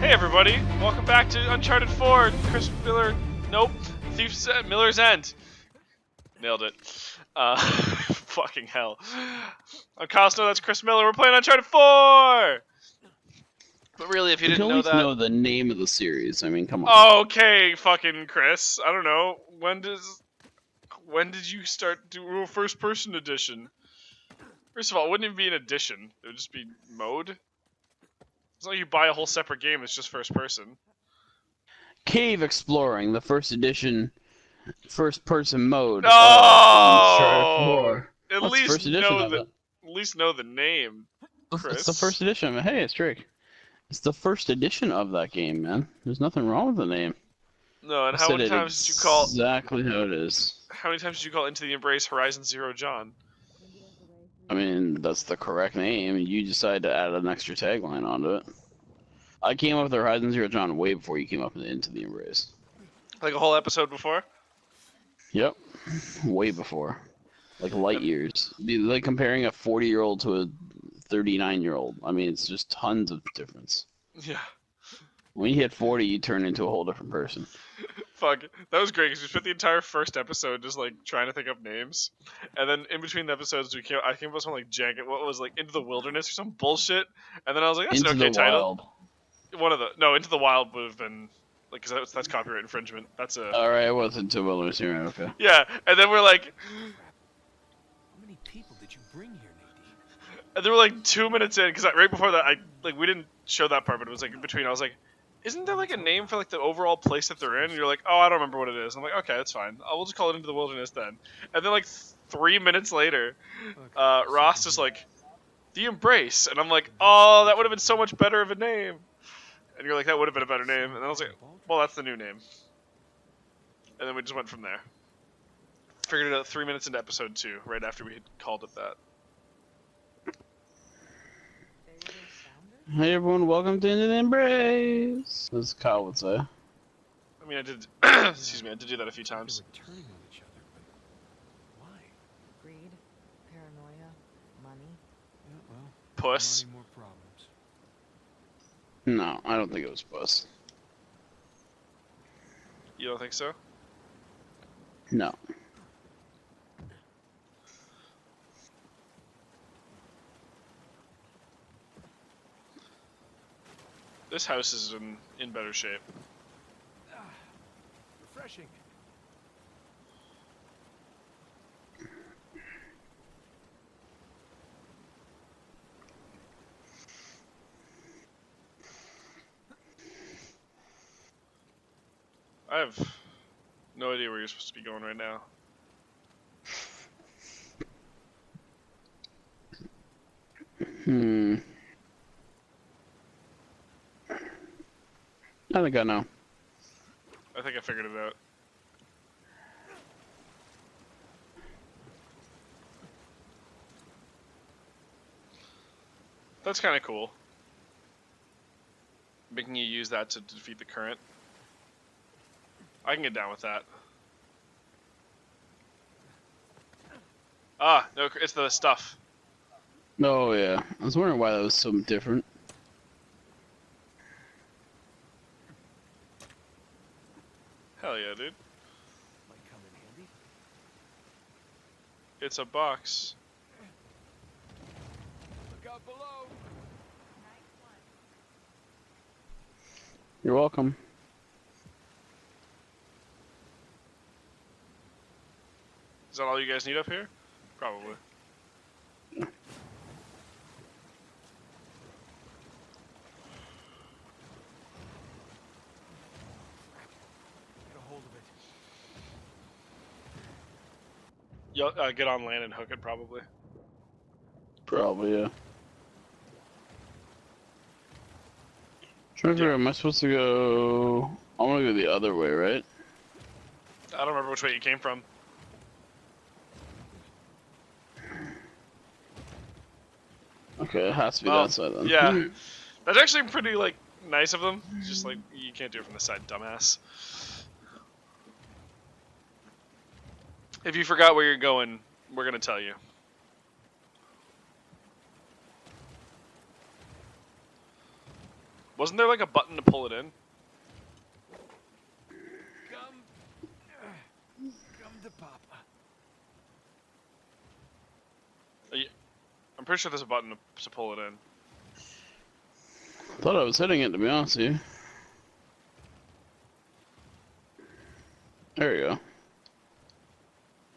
Hey everybody, welcome back to Uncharted 4, Chris Miller, nope, Thief's Miller's End. Nailed it. Fucking hell. I'm Costno, that's Chris Miller, we're playing Uncharted 4! But really, if you didn't know that... know the name of the series, I mean, come on. Okay, fucking Chris, I don't know, when did you start doing a first-person edition? First of all, it wouldn't even be an edition, it would just be mode. It's not like you buy a whole separate game, it's just first-person. Cave Exploring, the first edition, first-person mode. No! At least know the name, Chris. It's the first edition. Hey, it's Drake. It's the first edition of that game, man. There's nothing wrong with the name. No, and how many times did you call... Exactly how it is. How many times did you call Into the Embrace Horizon Zero John? I mean, that's the correct name. You decided to add an extra tagline onto it. I came up with the Horizon Zero Dawn way before you came up with Into the Embrace. Like a whole episode before? Yep. Way before. Like light years. Be like comparing a 40-year-old to a 39-year-old. I mean, it's just tons of difference. Yeah. When you hit 40, you turn into a whole different person. Fuck. That was great, because we spent the entire first episode just, like, trying to think up names. And then in between the episodes, I came up with something like Jagged, what was, like, Into the Wilderness or some bullshit. And then I was like, that's an okay title. Into the Wild would have been, like, because that's copyright infringement. That's a... Alright, I was Into the Wilderness here, okay. Yeah, and then we're like... How many people did you bring here, Nadine? And they were like 2 minutes in, because right before that, we didn't show that part, but it was like in between. I was like, isn't there like a name for like the overall place that they're in? And you're like, oh, I don't remember what it is. I'm like, okay, that's fine. We'll just call it Into the Wilderness then. And then like 3 minutes later, Ross is like, The Embrace. And I'm like, oh, that would have been so much better of a name. And you're like, that would have been a better name. And I was like, well, that's the new name. And then we just went from there. Figured it out 3 minutes into episode 2, right after we had called it that. Hey everyone, welcome to Into the Embrace! As Kyle would say. I mean, I did, excuse me, I did do that a few times. They're turning on each other, but why? Greed, paranoia, money. Yeah, well, Puss. more problems. No, I don't think it was Puss. You don't think so? No. This house is in better shape. Refreshing. I have no idea where you're supposed to be going right now. I think I know. I think I figured it out. That's kind of cool. Making you use that to defeat the current. I can get down with that. Ah, no, it's the stuff. Oh yeah, I was wondering why that was so different. Hell yeah, dude. Might come in handy. It's a box. Look out below. You're welcome. Is that all you guys need up here? Probably. Get a hold of it. You'll get on land and hook it, probably. Probably, yeah. Trying to figure out, am I supposed to go... I want to go the other way, right? I don't remember which way you came from. Okay, it has to be that side then. Yeah. That's actually pretty, like, nice of them. It's just, like, you can't do it from the side, dumbass. If you forgot where you're going, we're gonna tell you. Wasn't there like a button to pull it in? Come to Papa. I'm pretty sure there's a button to pull it in. Thought I was hitting it, to be honest with you. There you go.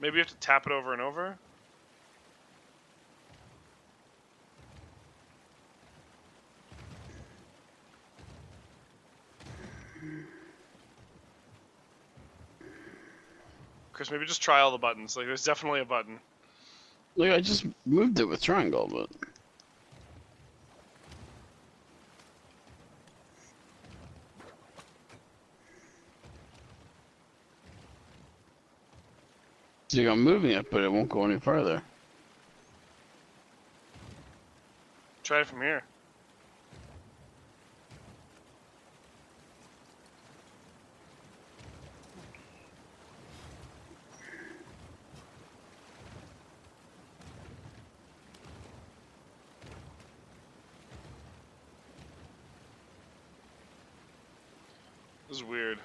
Maybe you have to tap it over and over? Chris, maybe just try all the buttons. Like, there's definitely a button. Look, I just moved it with triangle, but... See, I'm moving it, but it won't go any further. Try it from here. This is weird.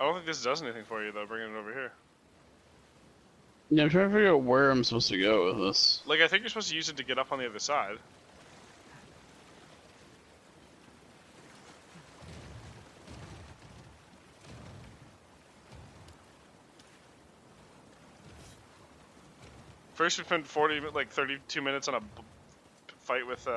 I don't think this does anything for you, though, bringing it over here. Yeah, I'm trying to figure out where I'm supposed to go with this. Like, I think you're supposed to use it to get up on the other side. First we spent 32 minutes on a fight with,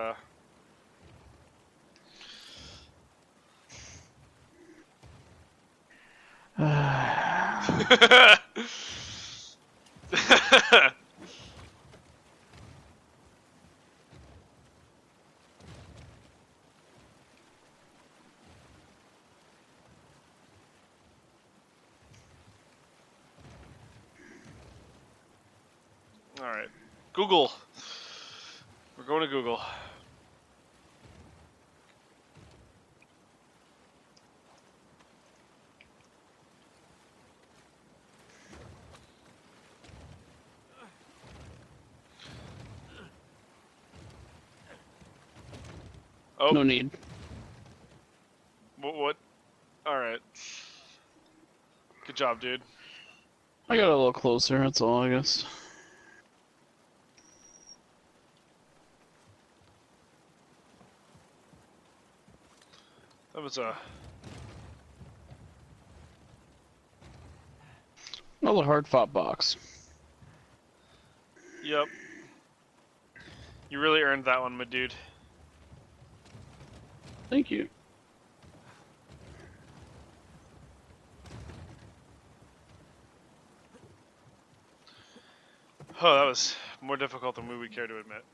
Alright. Google. We're going to Google. Oh. No need. What? Alright. Good job, dude. I got a little closer, that's all, I guess. That was a... Another hard-fought box. Yep. You really earned that one, my dude. Thank you. Oh, that was more difficult than we would care to admit.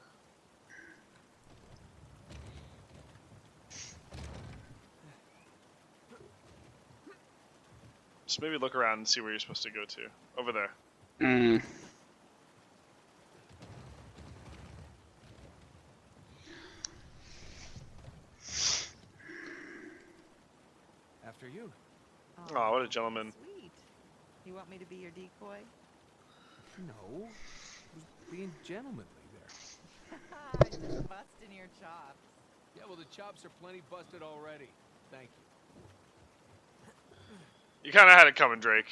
Just maybe look around and see where you're supposed to go to. Over there. Mm. After you. Oh, what a gentleman. Sweet. You want me to be your decoy? No. I was being gentlemanly there. Just busting your chops. Yeah, well, the chops are plenty busted already. Thank you. You kind of had it coming, Drake.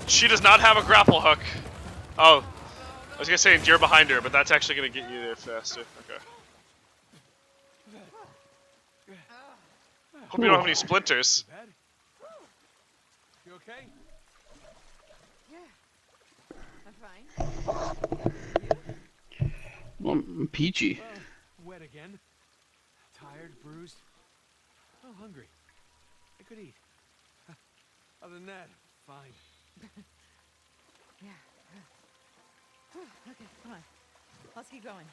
She does not have a grapple hook. Oh, I was gonna say you're behind her, but that's actually gonna get you there faster. Okay. Hope you don't have any splinters. Bad? You okay? Yeah. I'm fine. Well, I'm peachy. Well, wet again. Tired, bruised. Oh, hungry. I could eat. Other than that, fine. Yeah. Okay, come on. Let's keep going.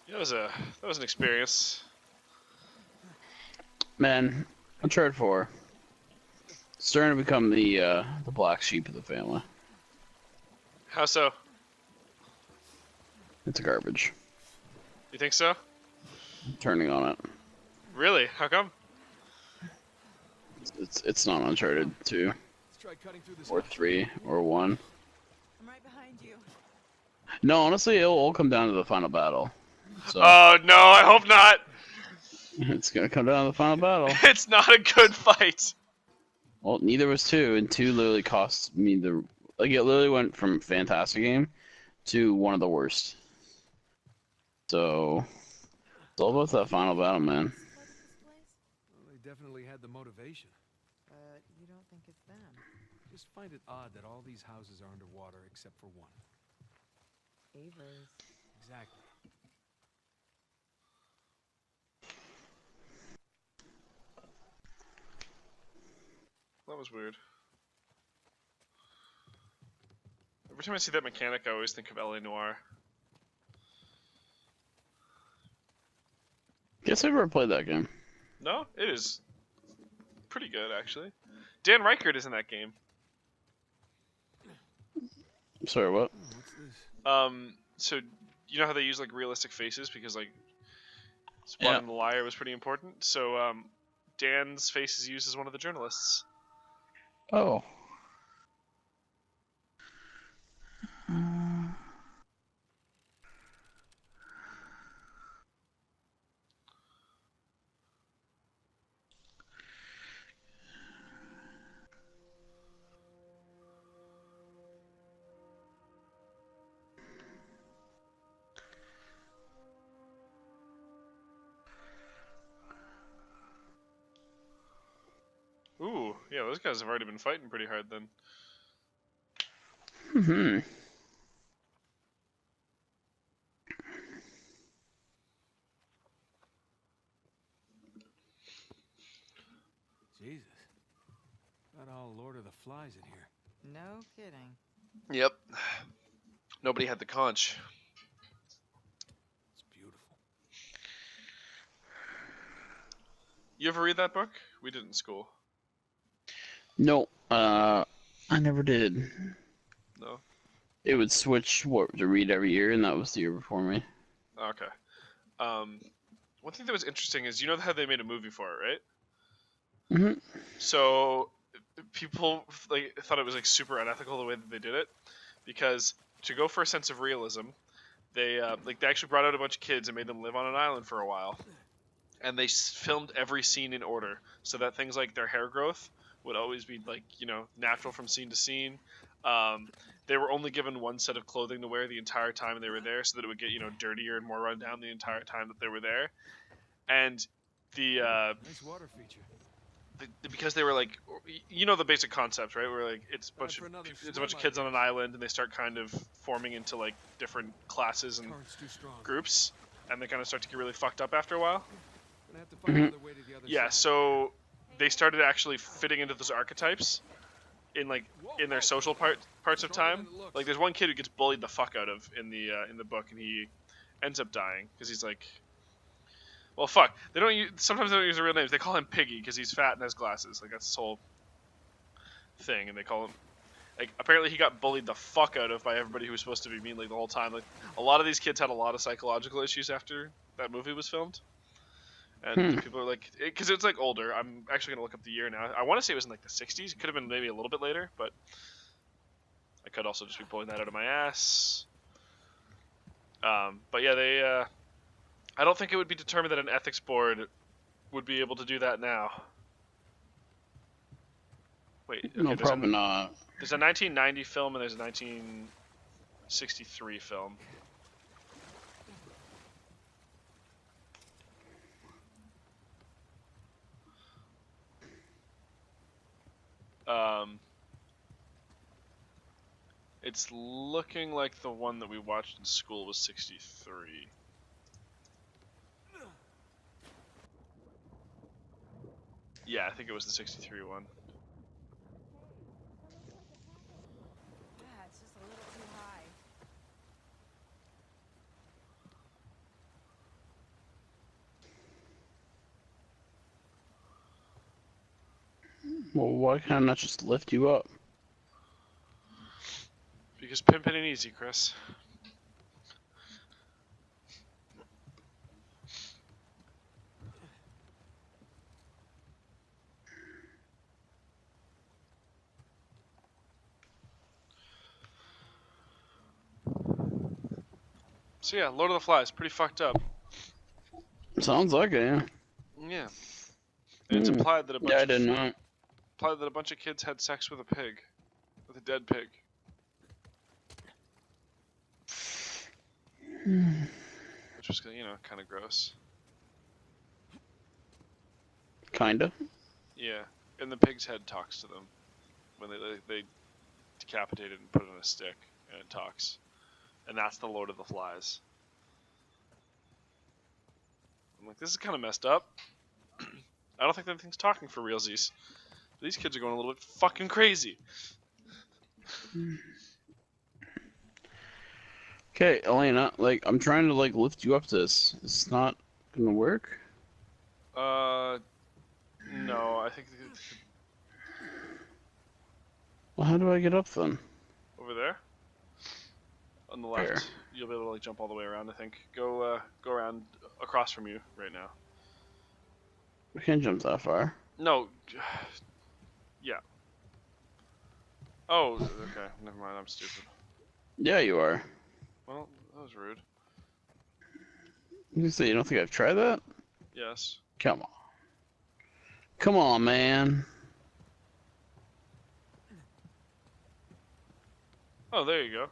Yeah, that was an experience. Man, Uncharted 4. Starting to become the black sheep of the family. How so? It's garbage. You think so? Turning on it. Really? How come? It's not Uncharted 2 Let's try cutting through this or house. 3 or 1. I'm right behind you. No, honestly, it'll all come down to the final battle. So Oh no, I hope not. it's gonna come down to the final battle. It's not a good fight. Well, neither was 2, and 2 literally cost me the like it literally went from fantastic game to one of the worst. So it's all about that final battle, man. What's this place? Well, they definitely had the motivation. But you don't think it's them? Just find it odd that all these houses are underwater except for one. Avers. Exactly. That was weird. Every time I see that mechanic, I always think of LA Noire. Guess I've never played that game. No, it is pretty good actually. Dan Reichert is in that game. Sorry, what? Oh, what's this? So you know how they use like realistic faces because like spotting the liar was pretty important. So Dan's face is used as one of the journalists. Oh. Ooh, yeah, those guys have already been fighting pretty hard then. Hmm. Jesus. Got all Lord of the Flies in here. No kidding. Yep. Nobody had the conch. It's beautiful. You ever read that book? We did in school. No, I never did. No? It would switch what to read every year, and that was the year before me. Okay. One thing that was interesting is you know how they made a movie for it, right? Mhm. So people like thought it was like super unethical the way that they did it because to go for a sense of realism, they they actually brought out a bunch of kids and made them live on an island for a while, and they filmed every scene in order so that things like their hair growth would always be like natural from scene to scene. They were only given one set of clothing to wear the entire time they were there, so that it would get dirtier and more run down the entire time that they were there. And the Nice water feature. because they were like, the basic concept, right? Where like it's Time for another a bunch swim, of I kids on an guess. island, and they start kind of forming into like different classes and Current's too strong. groups, and they kind of start to get really fucked up after a while. Gonna have to find another way to the other Yeah, side. so they started actually fitting into those archetypes in their social parts of time. Like there's one kid who gets bullied the fuck out of in the book, and he ends up dying because he's like, well, fuck. Sometimes they don't use their real names. They call him Piggy because he's fat and has glasses. Like that's his whole thing, and they call him. Like apparently he got bullied the fuck out of by everybody who was supposed to be mean like the whole time. Like a lot of these kids had a lot of psychological issues after that movie was filmed. And people are like, because it's like older. I'm actually gonna look up the year now. I want to say it was in like the 60s. It could have been maybe a little bit later, but I could also just be pulling that out of my ass. But yeah, they. I don't think it would be determined that an ethics board would be able to do that now. Wait, okay, No, probably not. There's a 1990 film and there's a 1963 film. It's looking like the one that we watched in school was 63. Yeah, I think it was the 63 one. Yeah, it's just a little too high. Well, why can't I not just lift you up? Because Just pimping it easy, Chris. So yeah, Lord of the Flies, pretty fucked up. Sounds like it, yeah. Yeah. And it's implied that a bunch Yeah, I of didn't know. implied that a bunch of kids had sex with a pig, with a dead pig. Which was, you know, kind of gross. Kinda. Yeah, and the pig's head talks to them when they decapitate it and put it on a stick, and it talks, and that's the Lord of the Flies. I'm like, this is kind of messed up. I don't think anything's talking for realsies. These kids are going a little bit fucking crazy. Okay, Elena, like, I'm trying to, like, lift you up this. It's not gonna work? No, I think Well, how do I get up then? over there, on the left, Where? you'll be able to like jump all the way around. I think. Go around across from you right now. I can't jump that far. No. Yeah. Oh, okay. Never mind. I'm stupid. Yeah, you are. Well, that was rude. You say you don't think I've tried that? Yes. Come on. Come on, man. Oh, there you go.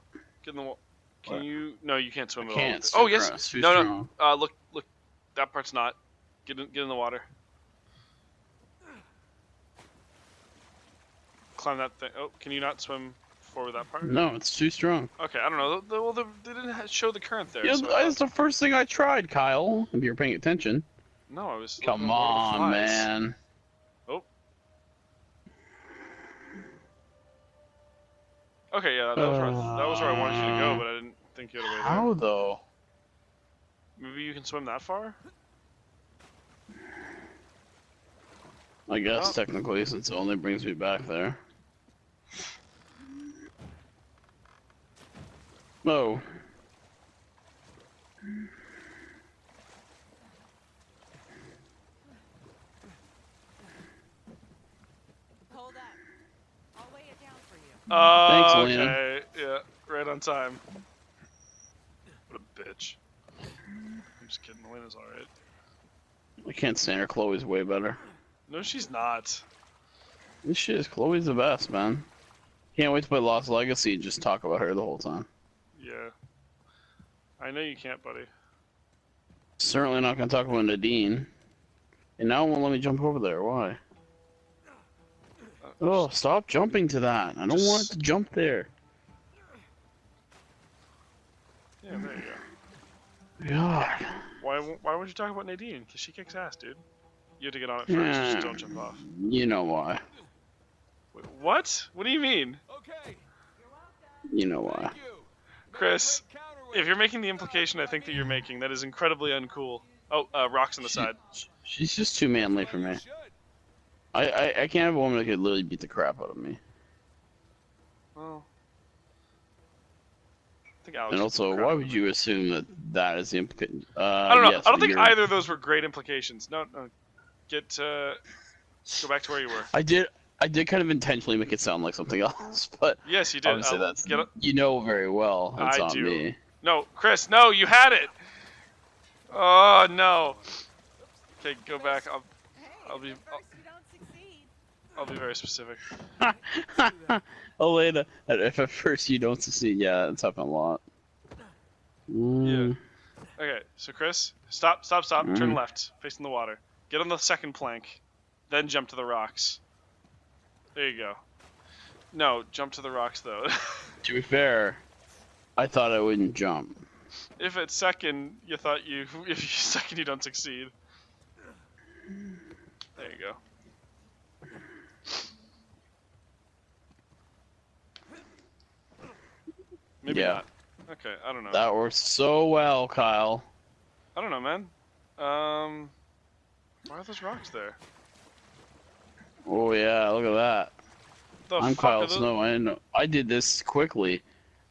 Get in the wall. Can What? you? No, you can't swim I at can't all. Oh, swim yes. across. Too No, strong. no. Look. That part's not. Get in the water. Climb that thing. Oh, can you not swim forward that part? No, it's too strong. Okay, I don't know. Well, they didn't show the current there. Yeah, so I that's the first thing I tried, Kyle. If you're paying attention. no, I was. Come looking at Lord of the on, Flies. man. Oh. Okay, yeah, that was where I wanted you to go, but I didn't think you had a way there. How though? Maybe you can swim that far? I guess Oh. technically, since it only brings me back there. Oh. Hold up. I'll weigh it down for you. Thanks, Elena. Okay, yeah, right on time. What a bitch. I'm just kidding, Elena's alright. I can't stand her. Chloe's way better. No, she's not. This shit is Chloe's the best, man. Can't wait to play Lost Legacy and just talk about her the whole time. Yeah. I know you can't, buddy. Certainly not gonna talk about Nadine. And now it won't let me jump over there. Why? Oh, stop jumping to that. I don't want it to jump there. Yeah, there you go. God. Why would you talk about Nadine? Because she kicks ass, dude. You have to get on it first, Yeah. just don't jump off. You know why. Wait, what? What do you mean? Okay. You know why. Thank you. Chris, Great counterweight. if you're making the implication I think that you're making, that is incredibly uncool. Oh, rocks on the side. She's just too manly for me. You should. I can't have a woman that could literally beat the crap out of me. Well, I think Alex And would also, be proud why of would me. you assume that that is the implication? I don't know. Yes, I don't but think you're- either of those were great implications. No. Get go back to where you were. I did kind of intentionally make it sound like something else, but Yes, you did. obviously that's get up. you know very well that's I on do. me. No, Chris, no, you had it. Oh no. Okay, go back. Hey, I'll be- at first you don't succeed. I'll be very specific. Elena, if at first you don't succeed, yeah, it's happened a lot. Mm. Okay, so Chris, stop. Turn Mhm. left, facing the water. Get on the second plank, then jump to the rocks. There you go. No, jump to the rocks though. To be fair, I thought I wouldn't jump. If at second you thought if you second you don't succeed. There you go. Maybe Yeah. not. Okay, I don't know. That works so well, Kyle. I don't know, man. Why are those rocks there? Oh yeah, look at that. The I'm fuck Kyle are those? Snow. I did this quickly.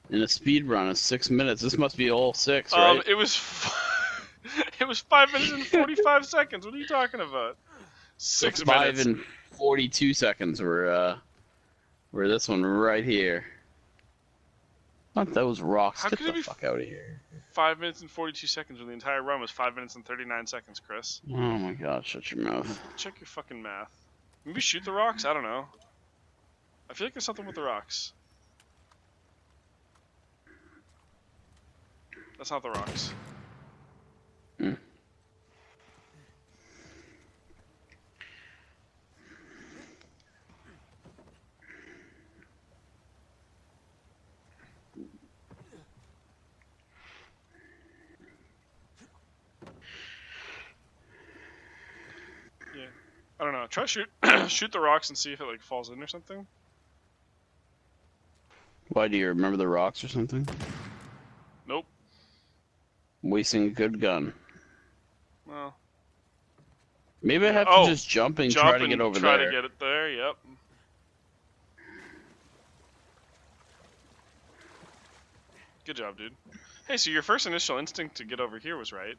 In a speed run of 6 minutes. This must be all 6, Um, right? it was it was 5 minutes and 45 seconds. What are you talking about? So 6 5 minutes. and 42 seconds were this one right here. Not those rocks. How Get could it the be fuck out of here. 5 minutes and 42 seconds when the entire run was 5 minutes and 39 seconds, Chris? Oh my god, shut your mouth. Check your fucking math. Maybe shoot the rocks? I don't know. I feel like there's something with the rocks. That's not the rocks. Hmm. Yeah. I don't know. Try shoot shoot the rocks and see if it like falls in or something. Why do you remember the rocks or something? Nope. Wasting a good gun. Well, Maybe I have Oh, to just jump and jump try to and get over try there. to get it there. Yep. Good job, dude. Hey, so your first initial instinct to get over here was right.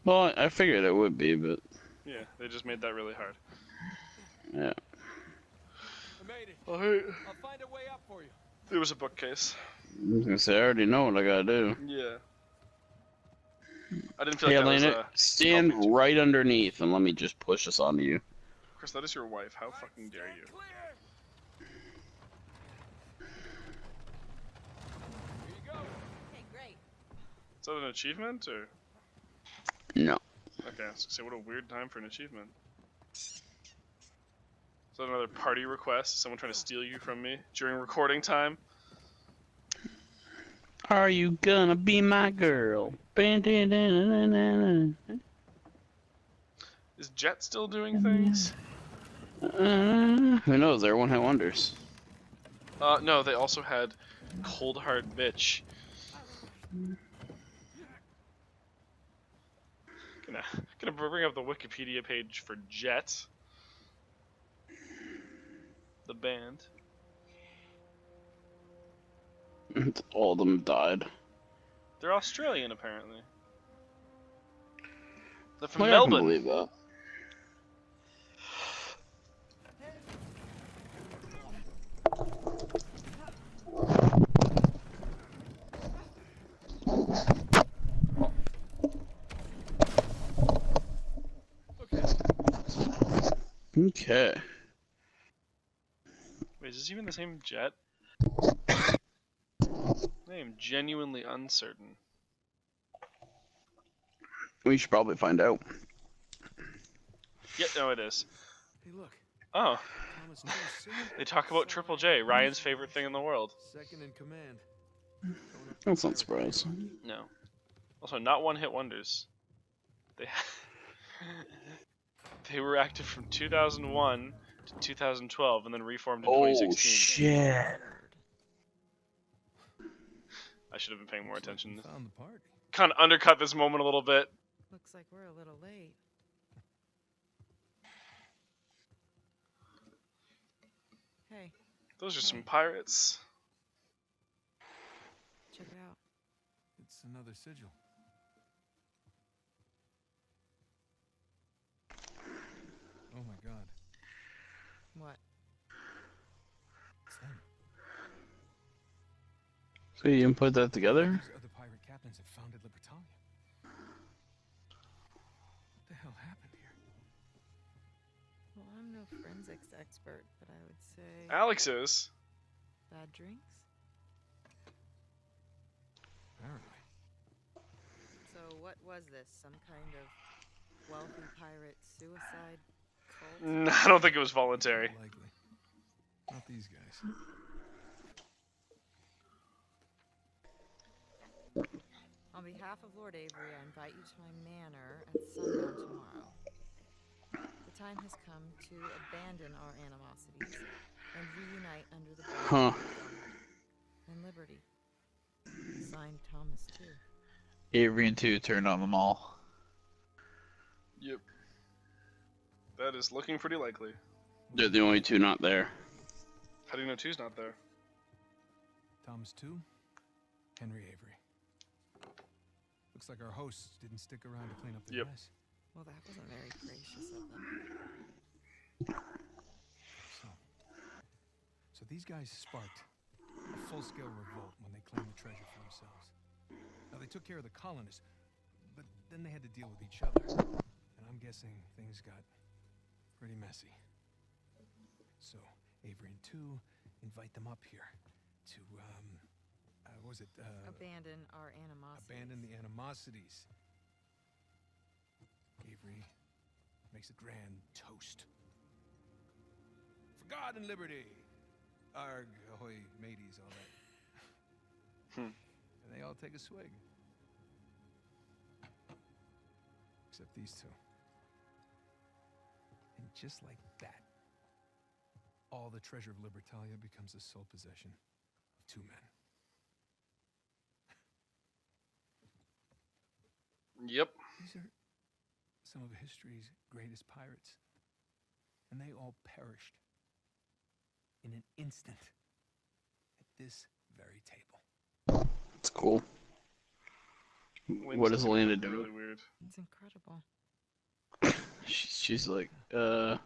Well, I figured it would be, but Yeah, they just made that really hard. yeah. I made it. Oh, hey. I'll find a way up for you. There was a bookcase. I was gonna say I already know what I gotta do. Yeah. I didn't feel Hey, like that was Elena, stand helping too. right underneath and let me just push this onto you. Chris, that is your wife. How fucking dare you? Clear. Here you go. Okay, great. Is that an achievement or? No. Okay, I was gonna say what a weird time for an achievement. Is that another party request? Is someone trying to steal you from me during recording time? Are you gonna be my girl? Is Jet still doing things? Who knows? They're one-hit wonders. No, they also had Cold Hard Bitch. Gonna bring up the Wikipedia page for Jet. The band. All of them died. They're Australian, apparently. They're from Well, I can Melbourne. believe that. Okay. Wait, is this even the same Jet? I am genuinely uncertain. We should probably find out. Yeah, no, it is. Hey, look. Oh, Thomas Jones Sr. they talk about Triple J, Ryan's favorite thing in the world. Second in command. That's not surprising. No. Also, not one-hit wonders. They they were active from 2001 to 2012, and then reformed in Oh 2016. shit! I should have been paying more attention. Found the party. Kind of undercut this moment a little bit. Looks like we're a little late. Hey, Those are some pirates. check it out. It's another sigil. Oh my god. What? It's them. So you didn't put that together? These other pirate captains have founded Libertalia. What the hell happened here? Well, I'm no forensics expert, but I would say Alex is. bad drinks. Apparently. So what was this? Some kind of wealthy pirate suicide cult? No, I don't think it was voluntary. Likely. Not these guys. On behalf of Lord Avery, I invite you to my manor at sundown tomorrow. The time has come to abandon our animosities and reunite under the banner Huh. of God and liberty. Signed, Thomas, too. Avery and 2 turned on them all. Yep. That is looking pretty likely. They're the only two not there. How do you know two's not there? Thomas too? Henry Avery. Looks like our hosts didn't stick around to clean up the Yep. mess. Well, that wasn't very gracious of them. So these guys sparked a full-scale revolt when they claimed the treasure for themselves. Now, they took care of the colonists, but then they had to deal with each other. And I'm guessing things got pretty messy. So, Avery and Two invite them up here to, what was it? Abandon our animosity. Abandon the animosities. Avery makes a grand toast. For God and liberty! Arg, ahoy, mateys, all that. And they all take a swig. Except these two. And just like that, all the treasure of Libertalia becomes the sole possession of two men. Yep. These are some of history's greatest pirates. And they all perished in an instant at this very table. It's cool. What does Elena do? Really weird. It's incredible. She's like, I'm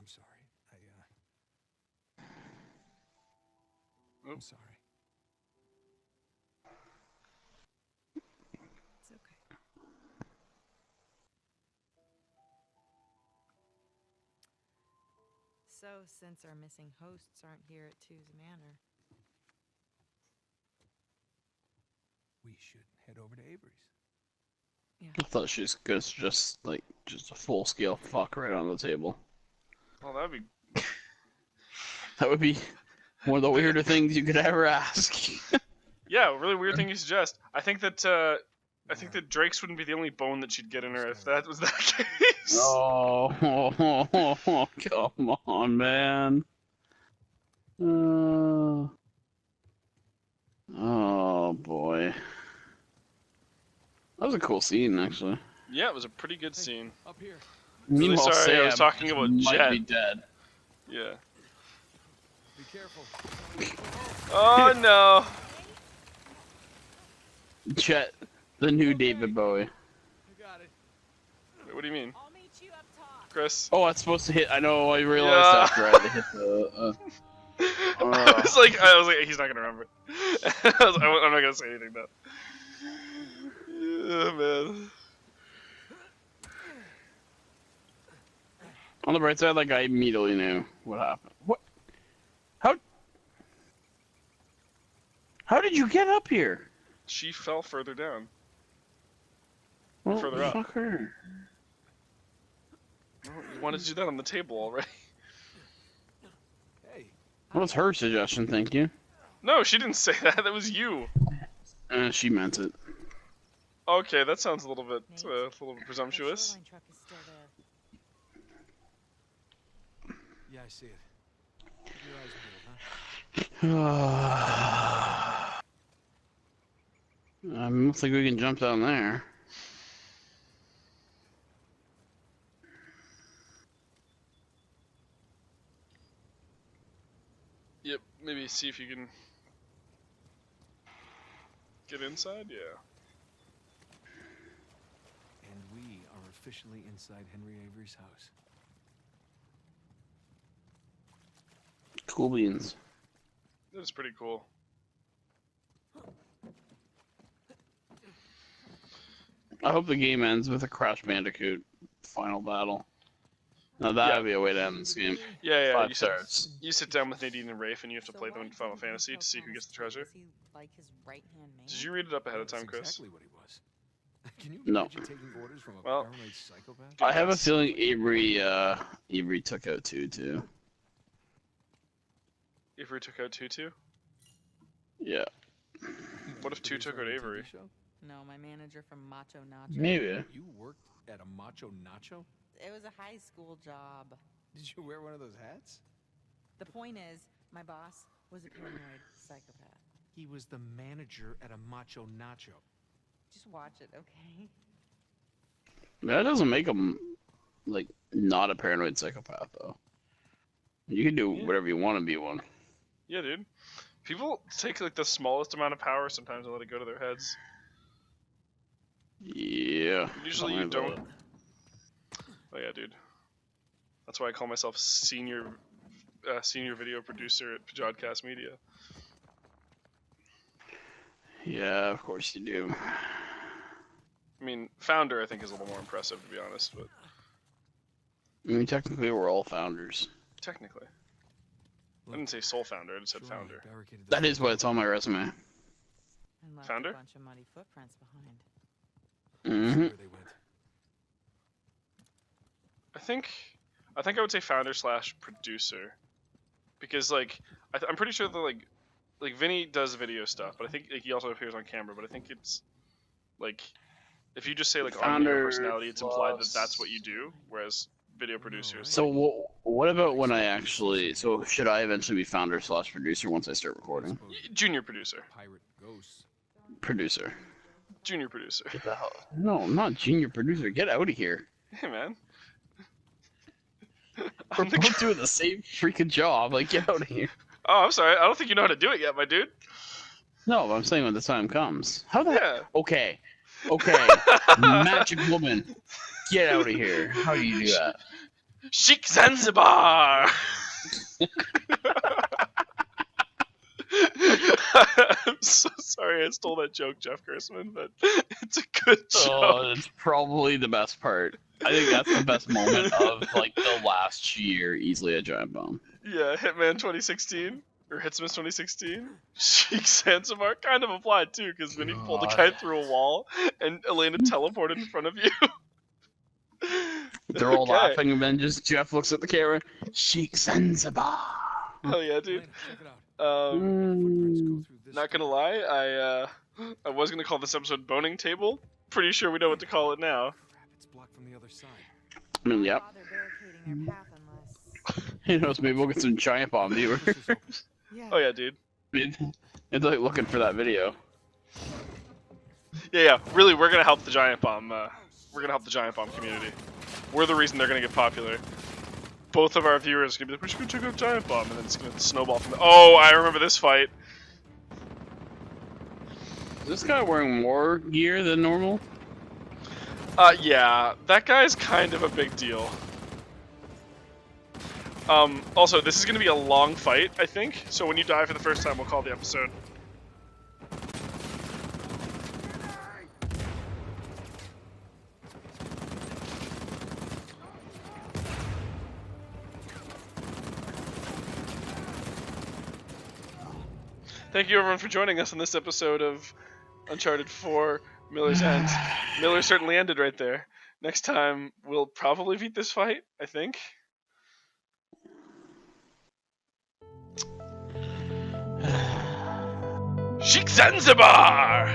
sorry. I'm sorry. It's okay. So, since our missing hosts aren't here at Two's Manor, We should head over to Avery's. I thought she was gonna just a full scale fuck right on the table. Oh, that'd be. That would be one of the weirder things you could ever ask. Yeah, really weird thing you suggest. I think that Drake's wouldn't be the only bone that she'd get in her if that was that case. Oh, come on, man. Oh boy. That was a cool scene, actually. Yeah, it was a pretty good scene. Up here. Really Meanwhile, sorry, I was Sam talking about might Jet. be dead. Yeah. Be careful. Oh no. Chet, the new David Bowie. I got it. Wait, what do you mean, I'll meet you up top. Chris? Oh, it's supposed to hit. I know. I realized Yeah. after I hit the. I was like, he's not gonna remember. I'm not gonna say anything though. Yeah, man. On the bright side, like I immediately knew what happened. What? How did you get up here? She fell further down. Well, Further up. fuck her. Oh, you wanted to do that on the table already. Hey. That was her suggestion. Thank you. No, she didn't say that. That was you. She meant it. Okay, that sounds a little bit That presumptuous. shoreline truck is still there. Yeah, I see it. Keep your eyes peeled, huh? I don't think we can jump down there. Yep, maybe see if you can get inside. Yeah. And we are officially inside Henry Avery's house. Cool beans. That is pretty cool. I hope the game ends with a Crash Bandicoot final battle. Now that would be a way to end this game. Yeah. 5 stars. You sit down with Nadine and Rafe, and you have to So play them in why Final didn't he Fantasy to tell see who gets the treasure. Was he like his right-hand man? Did you read it up ahead of time, That's Chris? exactly what he was. Can you No. imagine taking orders from a Well, paranoid psychopath? I have a feeling Avery took out 2 too. Avery took out Tutu? Yeah. What if 2 took out Avery? No, my manager from Macho Nacho. Maybe. You worked at a Macho Nacho? It was a high school job. Did you wear one of those hats? The point is, my boss was a paranoid psychopath. He was the manager at a Macho Nacho. Just watch it, okay? That doesn't make him like not a paranoid psychopath though. You can do whatever you want to be one. Yeah, dude. People take like the smallest amount of power sometimes and let it go to their heads. Yeah. Usually tell me you about don't. it. Oh yeah, dude. That's why I call myself senior video producer at Pajodcast Media. Yeah, of course you do. I mean, founder I think is a little more impressive to be honest, but I mean, technically, we're all founders. technically. I didn't say sole founder, I just said Sure, I founder. barricaded the That is what's on my resume. And left Founder? a bunch of muddy footprints behind. Mm-hmm. where they went. I think I would say founder / producer, because like I'm pretty sure that like Vinny does video stuff, but I think like, he also appears on camera. But I think it's like if you just say like on your Founder personality, it's implied that plus- that's what you do, whereas video producer is So like, what about when I actually? So should I eventually be founder / producer once I start recording? junior producer, Pirate ghosts. Producer. junior producer. Get the hell? No, I'm not junior producer. Get out of here. Hey man, We're I'm the both doing the same freaking job. Like, get out of here. Oh, I'm sorry. I don't think you know how to do it yet, my dude. No, but I'm saying when the time comes. How the? Yeah. Okay. Okay. Magic woman. Get out of here. How do you do that? Sheik Zanzibar. I'm so sorry I stole that joke, Jeff Gersman, but it's a good joke. Oh, it's probably the best part. I think that's the best moment of like the last year. Easily a giant bomb. Yeah, Hitman 2016 or Hitsmas 2016. Sheik Zanzibar kind of applied too, because when he pulled the guy through a wall and Elena teleported in front of you. They're all Okay. laughing, and then just Jeff looks at the camera. Sheik Zanzibar. Hell yeah, dude. Elena, check it out. Footprints go through this Not gonna lie, I was gonna call this episode Boning Table. Pretty sure we know what to call it now. Crap, it's blocked from the other side. I mean, yep. Bother barricading their path unless. Who knows? Maybe we'll get some giant bomb viewers. This is open. Yeah. Oh yeah, dude. It's like looking for that video. Yeah. Really, we're gonna help the giant bomb. We're gonna help the giant bomb community. We're the reason they're gonna get popular. Both of our viewers are gonna be like, "We should go check out Giant Bomb," and then it's gonna snowball from there. Oh, I remember this fight. Is this guy wearing more gear than normal? Yeah, that guy's kind of a big deal. Also, this is gonna be a long fight, I think. So when you die for the first time, we'll call the episode. Thank you everyone for joining us on this episode of Uncharted 4 Miller's End. Miller certainly ended right there. Next time, we'll probably beat this fight, I think. Sheik Zanzibar!